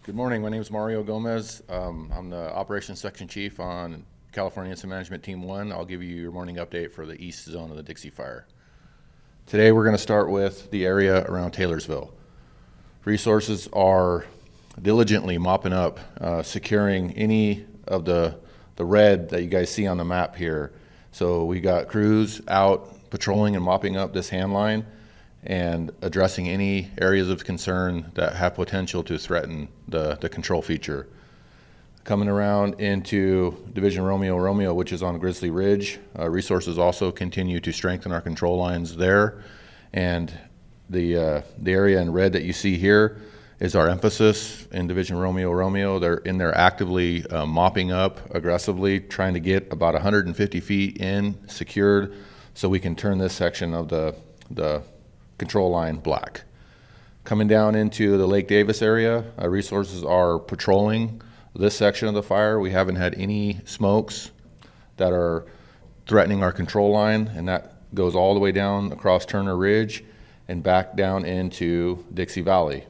Good morning. My name is Mario Gomez. I'm the Operations Section Chief on California Incident Management Team 1. I'll give you your morning update for the east zone of the Dixie Fire. Today we're going to start with the area around Taylorsville. Resources are diligently mopping up, securing any of the red that you guys see on the map here. So we got crews out patrolling and mopping up this hand line and addressing any areas of concern that have potential to threaten the control feature. Coming around into Division Romeo, which is on Grizzly Ridge, resources also continue to strengthen our control lines there. And the area in red that you see here is our emphasis in Division Romeo. They're in there actively mopping up aggressively, trying to get about 150 feet in, secured, so we can turn this section of the control line black. Coming down into the Lake Davis area, resources are patrolling this section of the fire. We haven't had any smokes that are threatening our control line, and that goes all the way down across Turner Ridge and back down into Dixie Valley.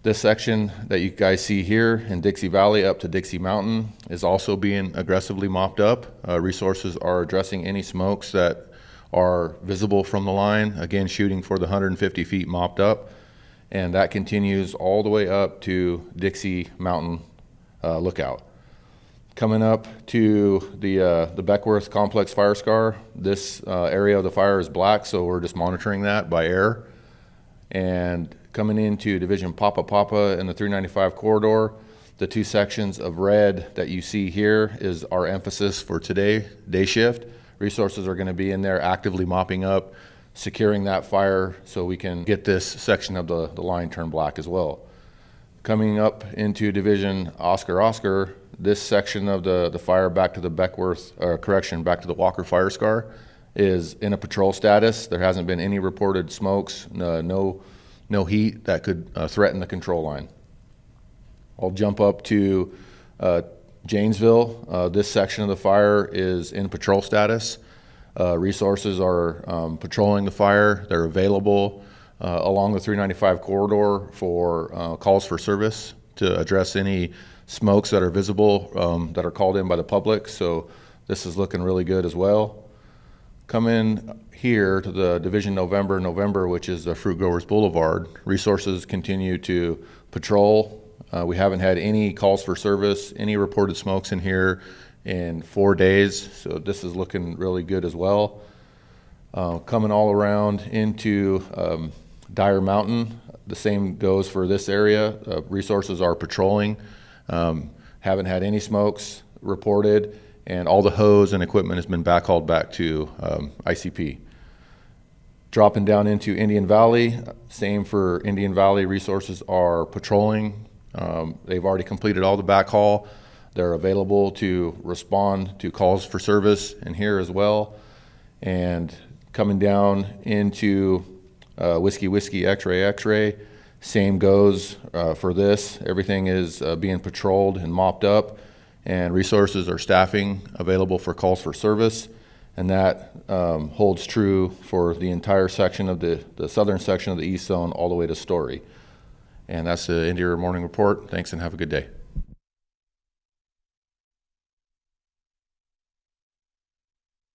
This section that you guys see here in Dixie Valley up to Dixie Mountain is also being aggressively mopped up. Resources are addressing any smokes that are visible from the line, again shooting for the 150 feet mopped up, and that continues all the way up to Dixie Mountain Lookout. Coming up to the Beckwith Complex fire scar, this area of the fire is black, so we're just monitoring that by air. And coming into Division Papa in the 395 corridor, the two sections of red that you see here is our emphasis for today, day shift. Resources are going to be in there actively mopping up, securing that fire so we can get this section of the line turned black as well. Coming up into Division Oscar, this section of the fire back to the back to the Walker fire scar is in a patrol status. There hasn't been any reported smokes, no heat that could threaten the control line. I'll jump up to Janesville. This section of the fire is in patrol status. Resources are patrolling the fire. They're available along the 395 corridor for calls for service to address any smokes that are visible that are called in by the public. So this is looking really good as well. Come in here to the Division November, which is the Fruit Growers Boulevard. Resources continue to patrol. We haven't had any calls for service, any reported smokes in here in 4 days, so this is looking really good as well. Coming all around into Dyer Mountain, the same goes for this area. Resources are patrolling, haven't had any smokes reported, and all the hose and equipment has been backhauled back to ICP. Dropping down into Indian Valley, same for Indian Valley. Resources are patrolling. They've already completed all the backhaul. They're available to respond to calls for service in here as well. And coming down into Whiskey X-ray, same goes for this. Everything is being patrolled and mopped up, and resources are staffing available for calls for service. And that holds true for the entire section of the southern section of the east zone all the way to Story. And that's the Interior Morning Report. Thanks and have a good day.